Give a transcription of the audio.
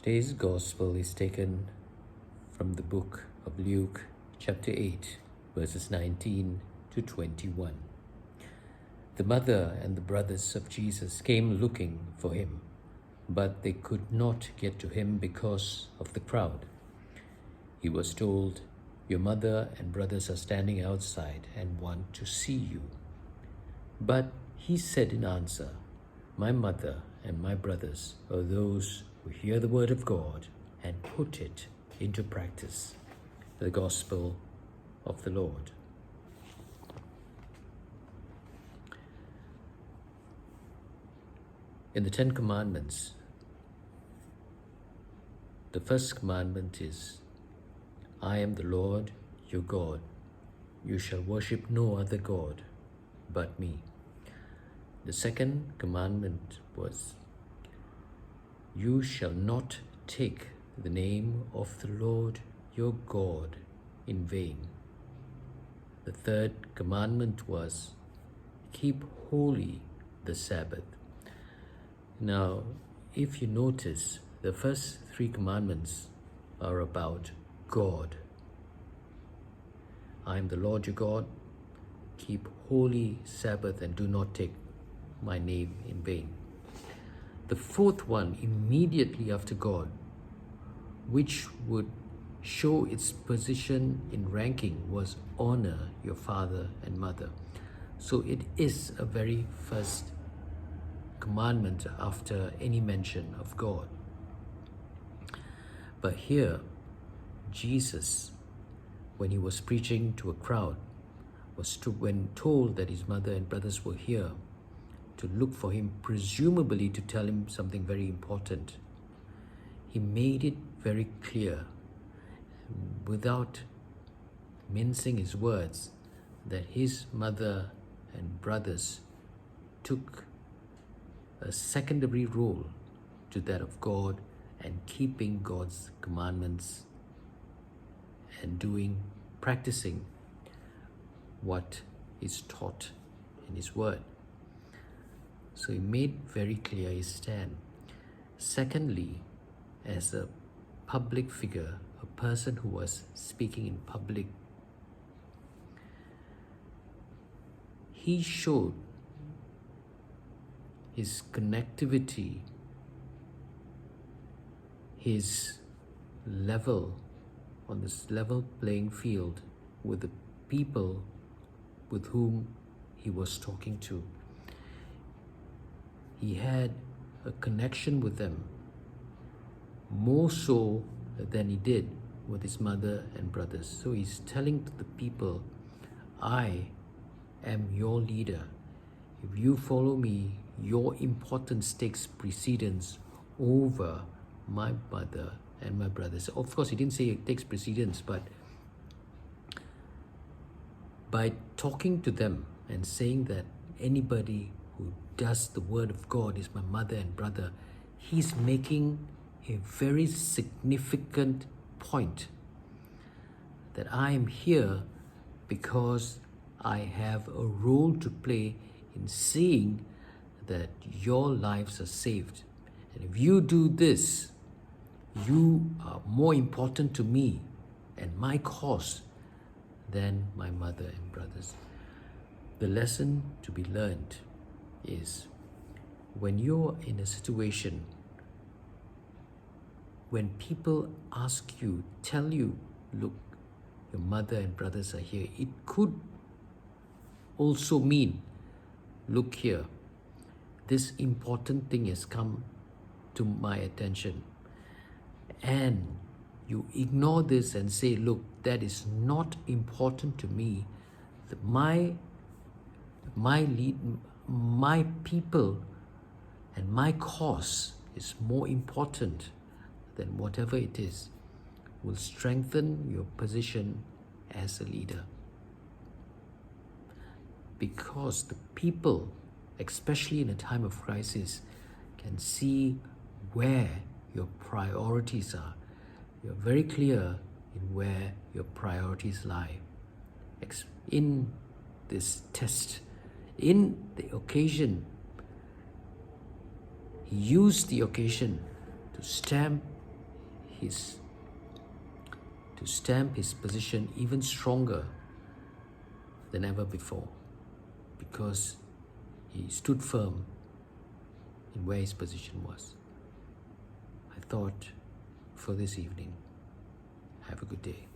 Today's Gospel is taken from the book of Luke, chapter 8, verses 19 to 21. The mother and the brothers of Jesus came looking for him, but they could not get to him because of the crowd. He was told, "Your mother and brothers are standing outside and want to see you." But he said in answer, "My mother and my brothers are those who hear the word of God and put it into practice." The Gospel of the Lord. In the Ten Commandments, the first commandment is, "I am the Lord your God. You shall worship no other God but me." The second commandment was, "You shall not take the name of the Lord your God in vain." The third commandment was, "Keep holy the Sabbath." Now, if you notice, the first three commandments are about God. "I am the Lord your God. Keep holy Sabbath and do not take my name in vain." The fourth one, immediately after God, which would show its position in ranking, was honor your father and mother. So it is a very first commandment after any mention of God. But here, Jesus, when he was preaching to a crowd, when told that his mother and brothers were here to look for him, presumably to tell him something very important, he made it very clear, without mincing his words, that his mother and brothers took a secondary role to that of God and keeping God's commandments and practicing what is taught in his word. So he made very clear his stand. Secondly, as a public figure, a person who was speaking in public, he showed his connectivity, his level, on this level playing field with the people with whom he was talking to. He had a connection with them, more so than he did with his mother and brothers. So he's telling to the people, "I am your leader. If you follow me, your importance takes precedence over my mother and my brothers." Of course, he didn't say it takes precedence, but by talking to them and saying that anybody who does the word of God is my mother and brother, he's making a very significant point that I am here because I have a role to play in seeing that your lives are saved. And if you do this, you are more important to me and my cause than my mother and brothers. The lesson to be learned is, when you're in a situation, when people ask you, tell you, "Look, your mother and brothers are here," it could also mean, "Look here, this important thing has come to my attention," and you ignore this and say, "Look, that is not important to me. My people and my cause is more important than whatever it is," will strengthen your position as a leader. Because the people, especially in a time of crisis, can see where your priorities are. You're very clear in where your priorities lie. In this test, in the occasion, he used the occasion to stamp his position even stronger than ever before, because he stood firm in where his position was. I thought for this evening, have a good day.